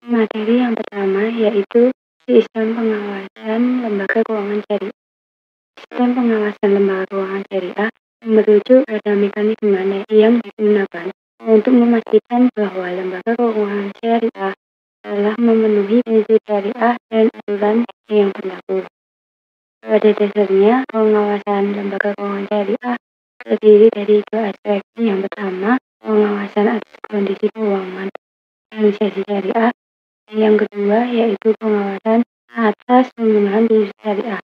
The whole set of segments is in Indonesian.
Materi yang pertama yaitu Sistem Pengawasan Lembaga Keuangan Syariah. Sistem pengawasan lembaga keuangan syariah merujuk pada mekanisme yang digunakan untuk memastikan bahwa lembaga keuangan syariah telah memenuhi prinsip syariah dan aturan yang berlaku. Pada dasarnya, pengawasan lembaga keuangan syariah terdiri dari dua aspek. Yang pertama, pengawasan atas kondisi keuangan organisasi syariah. Yang kedua, yaitu pengawasan atas penggunaan prinsip syariah.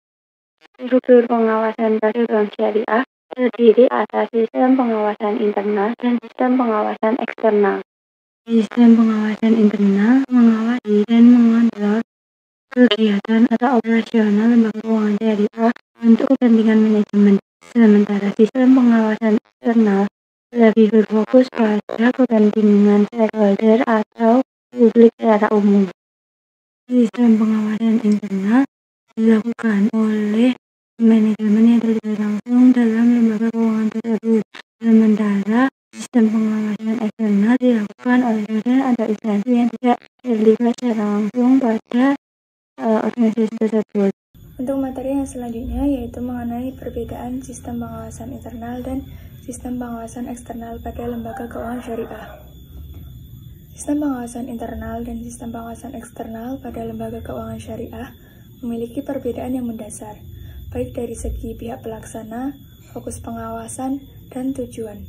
Struktur pengawasan pada bank syariah terdiri atas sistem pengawasan internal dan sistem pengawasan eksternal. Sistem pengawasan internal mengawasi dan mengontrol kegiatan atau operasional lembaga keuangan syariah untuk kepentingan manajemen, sementara sistem pengawasan eksternal lebih berfokus pada kepentingan stakeholder atau publik secara umum. Sistem pengawasan internal dilakukan oleh manajemen yang terlibat langsung dalam lembaga keuangan tersebut, sementara sistem pengawasan eksternal dilakukan oleh badan atau instansi yang tidak terlibat secara langsung pada organisasi tersebut. Untuk materi yang selanjutnya yaitu mengenai perbedaan sistem pengawasan internal dan sistem pengawasan eksternal pada lembaga keuangan syariah. Sistem pengawasan internal dan sistem pengawasan eksternal pada lembaga keuangan syariah memiliki perbedaan yang mendasar, baik dari segi pihak pelaksana, fokus pengawasan, dan tujuan.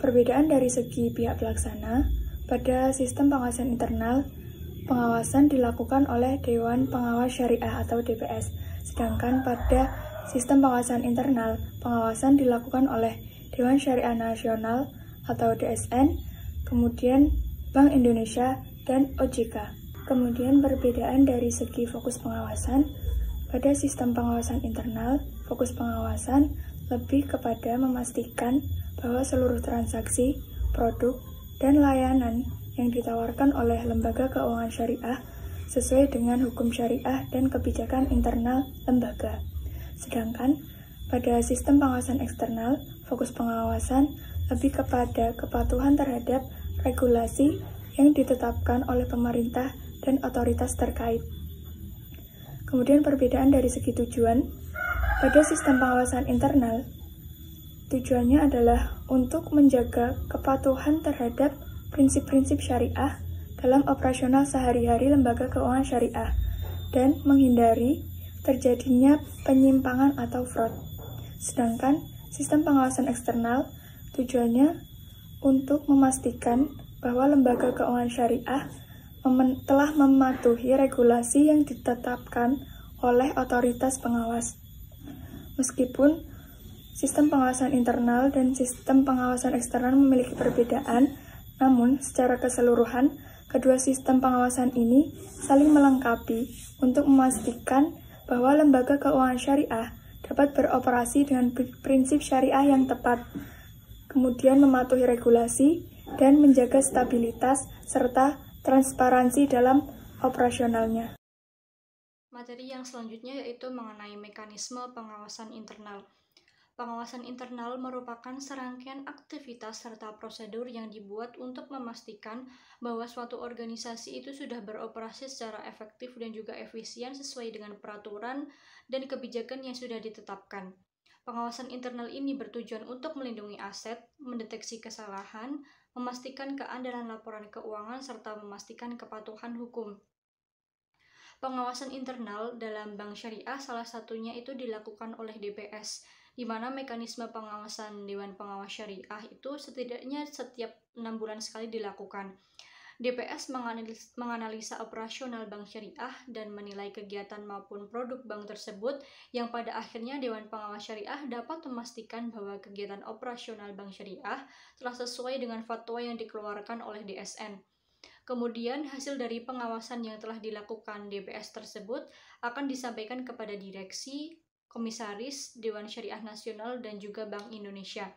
Perbedaan dari segi pihak pelaksana, pada sistem pengawasan internal, pengawasan dilakukan oleh Dewan Pengawas Syariah atau DPS, sedangkan pada sistem pengawasan internal, pengawasan dilakukan oleh Dewan Syariah Nasional atau DSN, kemudian Bank Indonesia, dan OJK. Kemudian perbedaan dari segi fokus pengawasan, pada sistem pengawasan internal, fokus pengawasan lebih kepada memastikan bahwa seluruh transaksi, produk, dan layanan yang ditawarkan oleh lembaga keuangan syariah sesuai dengan hukum syariah dan kebijakan internal lembaga. Sedangkan pada sistem pengawasan eksternal, fokus pengawasan lebih kepada kepatuhan terhadap regulasi yang ditetapkan oleh pemerintah dan otoritas terkait. Kemudian perbedaan dari segi tujuan, pada sistem pengawasan internal, tujuannya adalah untuk menjaga kepatuhan terhadap prinsip-prinsip syariah dalam operasional sehari-hari lembaga keuangan syariah dan menghindari terjadinya penyimpangan atau fraud. Sedangkan sistem pengawasan eksternal tujuannya untuk memastikan bahwa lembaga keuangan syariah telah mematuhi regulasi yang ditetapkan oleh otoritas pengawas. Meskipun sistem pengawasan internal dan sistem pengawasan eksternal memiliki perbedaan, namun secara keseluruhan, kedua sistem pengawasan ini saling melengkapi untuk memastikan bahwa lembaga keuangan syariah dapat beroperasi dengan prinsip syariah yang tepat, kemudian mematuhi regulasi dan menjaga stabilitas serta transparansi dalam operasionalnya. Materi yang selanjutnya yaitu mengenai mekanisme pengawasan internal. Pengawasan internal merupakan serangkaian aktivitas serta prosedur yang dibuat untuk memastikan bahwa suatu organisasi itu sudah beroperasi secara efektif dan juga efisien sesuai dengan peraturan dan kebijakan yang sudah ditetapkan. Pengawasan internal ini bertujuan untuk melindungi aset, mendeteksi kesalahan, memastikan keandalan laporan keuangan, serta memastikan kepatuhan hukum. Pengawasan internal dalam bank syariah salah satunya itu dilakukan oleh DPS, di mana mekanisme pengawasan Dewan Pengawas Syariah itu setidaknya setiap 6 bulan sekali dilakukan. DPS menganalisa operasional bank syariah dan menilai kegiatan maupun produk bank tersebut yang pada akhirnya Dewan Pengawas Syariah dapat memastikan bahwa kegiatan operasional bank syariah telah sesuai dengan fatwa yang dikeluarkan oleh DSN. Kemudian hasil dari pengawasan yang telah dilakukan DPS tersebut akan disampaikan kepada direksi, komisaris, Dewan Syariah Nasional, dan juga Bank Indonesia.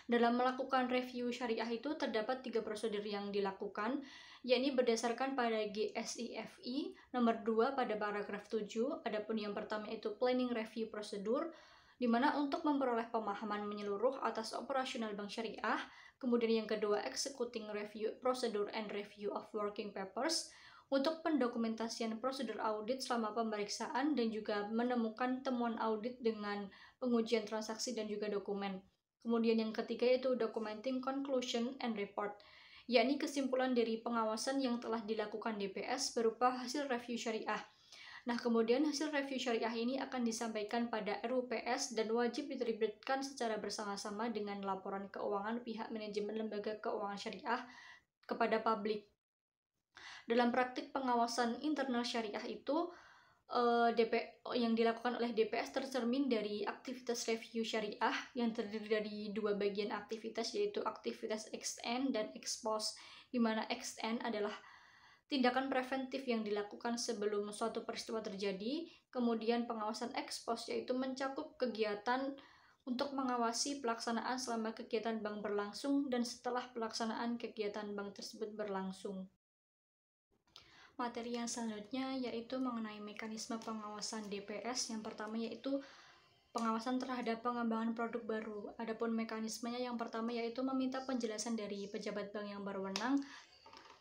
Dalam melakukan review syariah itu terdapat 3 prosedur yang dilakukan, yakni berdasarkan pada GSIFI nomor 2 pada paragraf 7, adapun yang pertama itu planning review prosedur, di mana untuk memperoleh pemahaman menyeluruh atas operasional bank syariah, kemudian yang kedua executing review procedure and review of working papers, untuk pendokumentasian prosedur audit selama pemeriksaan dan juga menemukan temuan audit dengan pengujian transaksi dan juga dokumen. Kemudian yang ketiga yaitu documenting conclusion and report, yakni kesimpulan dari pengawasan yang telah dilakukan DPS berupa hasil review syariah. Nah, kemudian hasil review syariah ini akan disampaikan pada RUPS dan wajib diterbitkan secara bersama-sama dengan laporan keuangan pihak manajemen lembaga keuangan syariah kepada publik. Dalam praktik pengawasan internal syariah itu, yang dilakukan oleh DPS tercermin dari aktivitas review syariah yang terdiri dari 2 bagian aktivitas, yaitu aktivitas ex-ante dan ex-post, di mana ex-ante adalah tindakan preventif yang dilakukan sebelum suatu peristiwa terjadi, kemudian pengawasan ex-post yaitu mencakup kegiatan untuk mengawasi pelaksanaan selama kegiatan bank berlangsung dan setelah pelaksanaan kegiatan bank tersebut berlangsung. Materi yang selanjutnya yaitu mengenai mekanisme pengawasan DPS. Yang pertama yaitu pengawasan terhadap pengembangan produk baru. Adapun mekanismenya yang pertama yaitu meminta penjelasan dari pejabat bank yang berwenang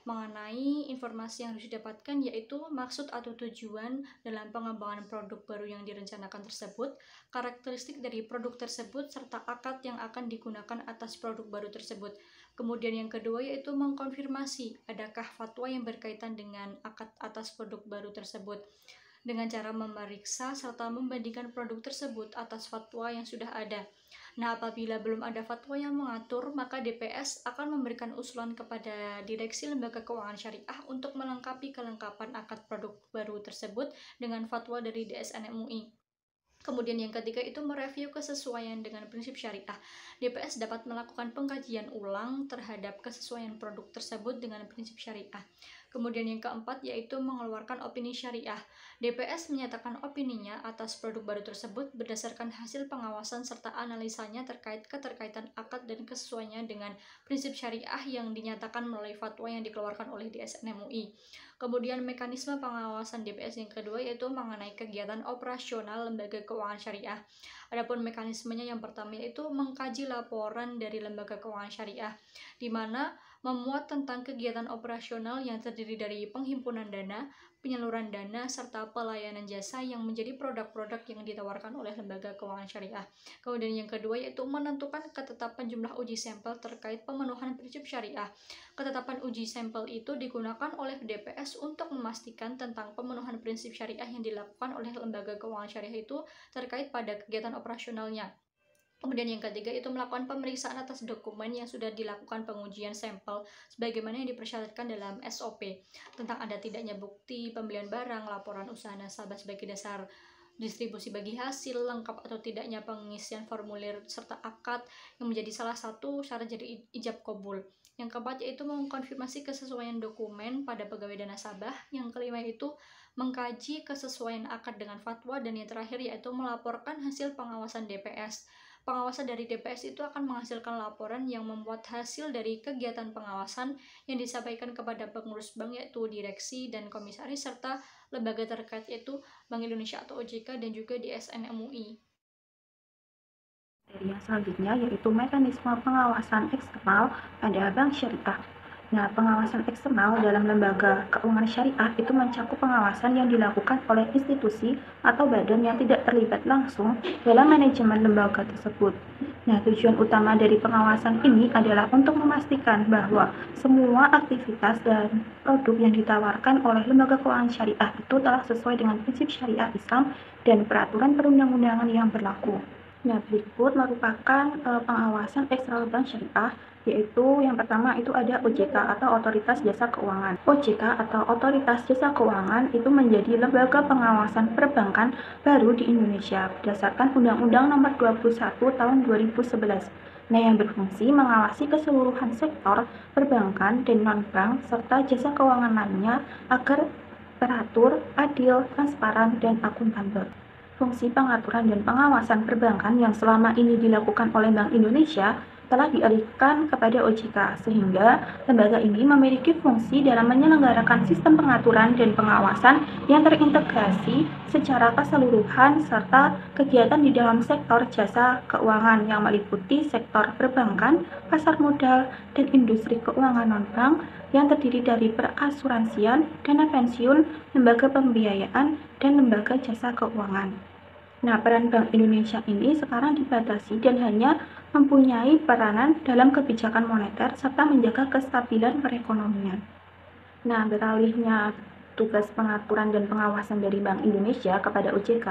mengenai informasi yang harus didapatkan, yaitu maksud atau tujuan dalam pengembangan produk baru yang direncanakan tersebut, karakteristik dari produk tersebut, serta akad yang akan digunakan atas produk baru tersebut. Kemudian yang kedua yaitu mengkonfirmasi adakah fatwa yang berkaitan dengan akad atas produk baru tersebut, dengan cara memeriksa serta membandingkan produk tersebut atas fatwa yang sudah ada. Nah, apabila belum ada fatwa yang mengatur, maka DPS akan memberikan usulan kepada Direksi Lembaga Keuangan Syariah untuk melengkapi kelengkapan akad produk baru tersebut dengan fatwa dari DSN MUI. Kemudian yang ketiga itu mereview kesesuaian dengan prinsip syariah. DPS dapat melakukan pengkajian ulang terhadap kesesuaian produk tersebut dengan prinsip syariah. Kemudian yang keempat yaitu mengeluarkan opini syariah. DPS menyatakan opininya atas produk baru tersebut berdasarkan hasil pengawasan serta analisanya terkait keterkaitan akad dan kesesuaiannya dengan prinsip syariah yang dinyatakan melalui fatwa yang dikeluarkan oleh DSN MUI. Kemudian mekanisme pengawasan DPS yang kedua yaitu mengenai kegiatan operasional lembaga keuangan syariah. Adapun mekanismenya yang pertama yaitu mengkaji laporan dari lembaga keuangan syariah, di mana memuat tentang kegiatan operasional yang terdiri dari penghimpunan dana, penyaluran dana, serta pelayanan jasa yang menjadi produk-produk yang ditawarkan oleh lembaga keuangan syariah. Kemudian yang kedua yaitu menentukan ketetapan jumlah uji sampel terkait pemenuhan prinsip syariah. Ketetapan uji sampel itu digunakan oleh DPS untuk memastikan tentang pemenuhan prinsip syariah yang dilakukan oleh lembaga keuangan syariah itu terkait pada kegiatan operasionalnya. Kemudian yang ketiga itu melakukan pemeriksaan atas dokumen yang sudah dilakukan pengujian sampel sebagaimana yang dipersyaratkan dalam SOP tentang ada tidaknya bukti pembelian barang, laporan usaha nasabah sebagai dasar distribusi bagi hasil, lengkap atau tidaknya pengisian formulir serta akad yang menjadi salah satu syarat jadi ijab kabul. Yang keempat yaitu mengkonfirmasi kesesuaian dokumen pada pegawai dan nasabah. Yang kelima itu mengkaji kesesuaian akad dengan fatwa, dan yang terakhir yaitu melaporkan hasil pengawasan DPS. Pengawasan dari DPS itu akan menghasilkan laporan yang membuat hasil dari kegiatan pengawasan yang disampaikan kepada pengurus bank yaitu direksi dan komisaris serta lembaga terkait yaitu Bank Indonesia atau OJK dan juga DSN MUI. Yang selanjutnya yaitu mekanisme pengawasan eksternal pada bank syariah. Nah, pengawasan eksternal dalam lembaga keuangan syariah itu mencakup pengawasan yang dilakukan oleh institusi atau badan yang tidak terlibat langsung dalam manajemen lembaga tersebut. Nah, tujuan utama dari pengawasan ini adalah untuk memastikan bahwa semua aktivitas dan produk yang ditawarkan oleh lembaga keuangan syariah itu telah sesuai dengan prinsip syariah Islam dan peraturan perundang-undangan yang berlaku. Nah, berikut merupakan pengawasan eksternal bank syariah, yaitu yang pertama itu ada OJK atau Otoritas Jasa Keuangan. OJK atau Otoritas Jasa Keuangan itu menjadi lembaga pengawasan perbankan baru di Indonesia berdasarkan Undang-Undang Nomor 21 Tahun 2011. Nah, yang berfungsi mengawasi keseluruhan sektor perbankan dan non-bank serta jasa keuangan lainnya agar teratur, adil, transparan, dan akuntabel. Fungsi pengaturan dan pengawasan perbankan yang selama ini dilakukan oleh Bank Indonesia telah dialihkan kepada OJK, sehingga lembaga ini memiliki fungsi dalam menyelenggarakan sistem pengaturan dan pengawasan yang terintegrasi secara keseluruhan serta kegiatan di dalam sektor jasa keuangan yang meliputi sektor perbankan, pasar modal, dan industri keuangan non-bank yang terdiri dari perasuransian, dana pensiun, lembaga pembiayaan, dan lembaga jasa keuangan. Nah, peran Bank Indonesia ini sekarang dibatasi dan hanya mempunyai peranan dalam kebijakan moneter serta menjaga kestabilan perekonomian. Nah, beralihnya tugas pengaturan dan pengawasan dari Bank Indonesia kepada OJK,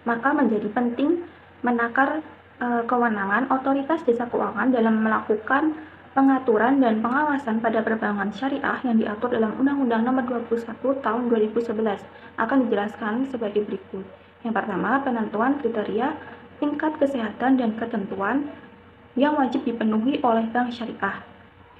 maka menjadi penting menakar kewenangan otoritas jasa keuangan dalam melakukan pengaturan dan pengawasan pada perbankan syariah yang diatur dalam Undang-Undang Nomor 21 Tahun 2011 akan dijelaskan sebagai berikut. Yang pertama, penentuan kriteria, tingkat kesehatan dan ketentuan yang wajib dipenuhi oleh bank syariah.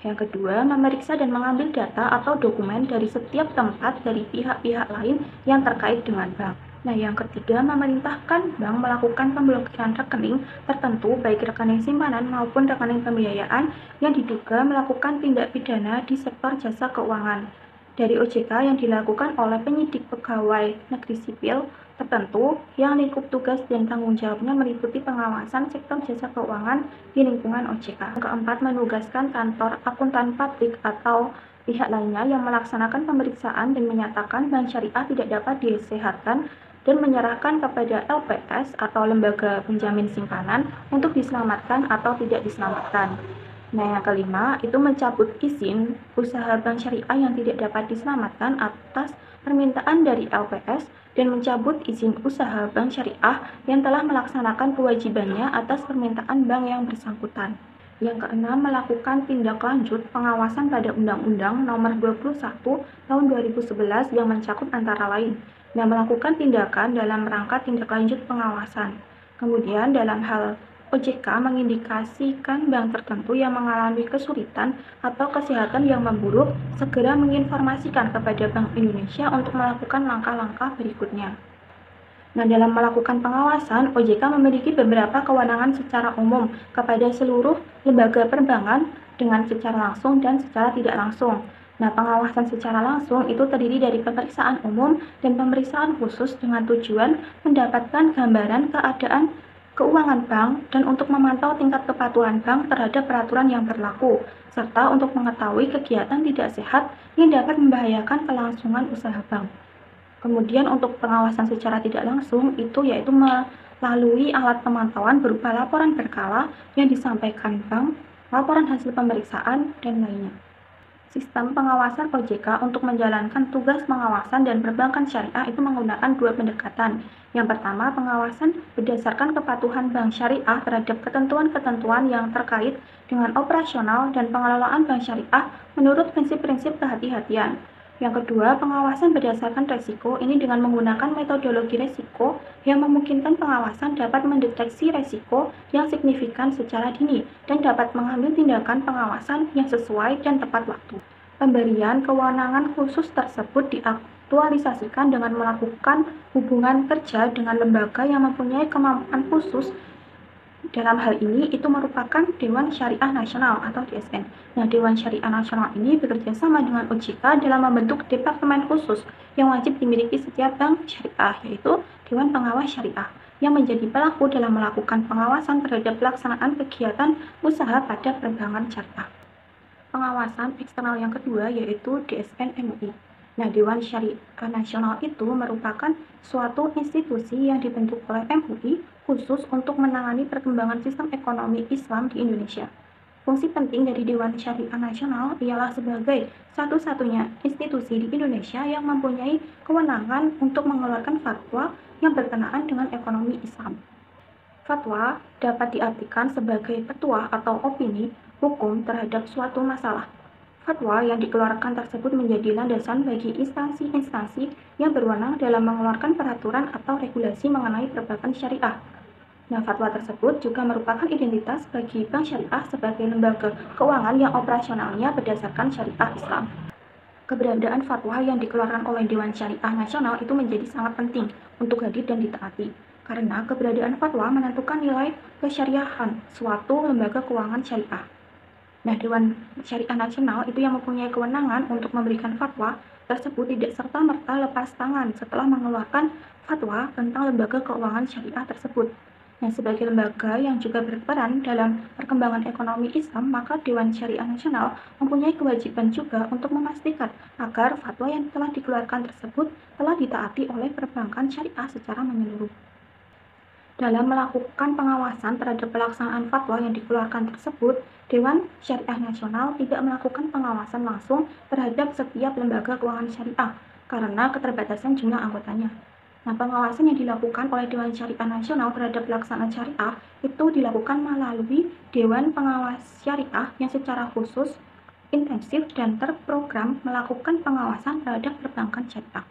Yang kedua, memeriksa dan mengambil data atau dokumen dari setiap tempat dari pihak-pihak lain yang terkait dengan bank. Nah, yang ketiga, memerintahkan bank melakukan pemblokiran rekening tertentu, baik rekening simpanan maupun rekening pembiayaan yang diduga melakukan tindak pidana di sektor jasa keuangan. Dari OJK yang dilakukan oleh penyidik pegawai negeri sipil tertentu yang lingkup tugas dan tanggung jawabnya meliputi pengawasan sektor jasa keuangan di lingkungan OJK. Yang keempat, menugaskan kantor akuntan publik atau pihak lainnya yang melaksanakan pemeriksaan dan menyatakan bank syariah tidak dapat disehatkan dan menyerahkan kepada LPS atau lembaga penjamin simpanan untuk diselamatkan atau tidak diselamatkan. Nah, yang kelima itu mencabut izin usaha bank syariah yang tidak dapat diselamatkan atas permintaan dari LPS dan mencabut izin usaha bank syariah yang telah melaksanakan kewajibannya atas permintaan bank yang bersangkutan. Yang keenam, melakukan tindak lanjut pengawasan pada Undang-Undang Nomor 21 Tahun 2011 yang mencakup antara lain, melakukan tindakan dalam rangka tindak lanjut pengawasan. Kemudian dalam hal OJK mengindikasikan bank tertentu yang mengalami kesulitan atau kesehatan yang memburuk segera menginformasikan kepada Bank Indonesia untuk melakukan langkah-langkah berikutnya. Nah, dalam melakukan pengawasan, OJK memiliki beberapa kewenangan secara umum kepada seluruh lembaga perbankan dengan secara langsung dan secara tidak langsung. Nah, pengawasan secara langsung itu terdiri dari pemeriksaan umum dan pemeriksaan khusus dengan tujuan mendapatkan gambaran keadaan keuangan bank dan untuk memantau tingkat kepatuhan bank terhadap peraturan yang berlaku, serta untuk mengetahui kegiatan tidak sehat yang dapat membahayakan kelangsungan usaha bank. Kemudian untuk pengawasan secara tidak langsung itu yaitu melalui alat pemantauan berupa laporan berkala yang disampaikan bank, laporan hasil pemeriksaan, dan lainnya. Sistem pengawasan OJK untuk menjalankan tugas pengawasan dan perbankan syariah itu menggunakan dua pendekatan. Yang pertama, pengawasan berdasarkan kepatuhan bank syariah terhadap ketentuan-ketentuan yang terkait dengan operasional dan pengelolaan bank syariah menurut prinsip-prinsip kehati-hatian. Yang kedua, pengawasan berdasarkan resiko ini dengan menggunakan metodologi resiko yang memungkinkan pengawasan dapat mendeteksi resiko yang signifikan secara dini dan dapat mengambil tindakan pengawasan yang sesuai dan tepat waktu. Pemberian kewenangan khusus tersebut diaktualisasikan dengan melakukan hubungan kerja dengan lembaga yang mempunyai kemampuan khusus. Dalam hal ini, itu merupakan Dewan Syariah Nasional atau DSN. Nah, Dewan Syariah Nasional ini bekerja sama dengan OJK dalam membentuk departemen khusus yang wajib dimiliki setiap bank syariah, yaitu Dewan Pengawas Syariah, yang menjadi pelaku dalam melakukan pengawasan terhadap pelaksanaan kegiatan usaha pada perbankan syariah. Pengawasan eksternal yang kedua yaitu DSN MUI. Nah, Dewan Syariah Nasional itu merupakan suatu institusi yang dibentuk oleh MUI khusus untuk menangani perkembangan sistem ekonomi Islam di Indonesia. Fungsi penting dari Dewan Syariah Nasional ialah sebagai satu-satunya institusi di Indonesia yang mempunyai kewenangan untuk mengeluarkan fatwa yang berkenaan dengan ekonomi Islam. Fatwa dapat diartikan sebagai petuah atau opini hukum terhadap suatu masalah. Fatwa yang dikeluarkan tersebut menjadi landasan bagi instansi-instansi yang berwenang dalam mengeluarkan peraturan atau regulasi mengenai perbankan syariah. Nah, fatwa tersebut juga merupakan identitas bagi Bank Syariah sebagai lembaga keuangan yang operasionalnya berdasarkan syariah Islam. Keberadaan fatwa yang dikeluarkan oleh Dewan Syariah Nasional itu menjadi sangat penting untuk hadir dan ditaati, karena keberadaan fatwa menentukan nilai kesyariahan suatu lembaga keuangan syariah. Nah, Dewan Syariah Nasional itu yang mempunyai kewenangan untuk memberikan fatwa tersebut tidak serta-merta lepas tangan setelah mengeluarkan fatwa tentang lembaga keuangan syariah tersebut. Nah, sebagai lembaga yang juga berperan dalam perkembangan ekonomi Islam, maka Dewan Syariah Nasional mempunyai kewajiban juga untuk memastikan agar fatwa yang telah dikeluarkan tersebut telah ditaati oleh perbankan syariah secara menyeluruh. Dalam melakukan pengawasan terhadap pelaksanaan fatwa yang dikeluarkan tersebut, Dewan Syariah Nasional tidak melakukan pengawasan langsung terhadap setiap lembaga keuangan syariah karena keterbatasan jumlah anggotanya. Nah, pengawasan yang dilakukan oleh Dewan Syariah Nasional terhadap pelaksanaan syariah itu dilakukan melalui Dewan Pengawas Syariah yang secara khusus, intensif, dan terprogram melakukan pengawasan terhadap perbankan syariah.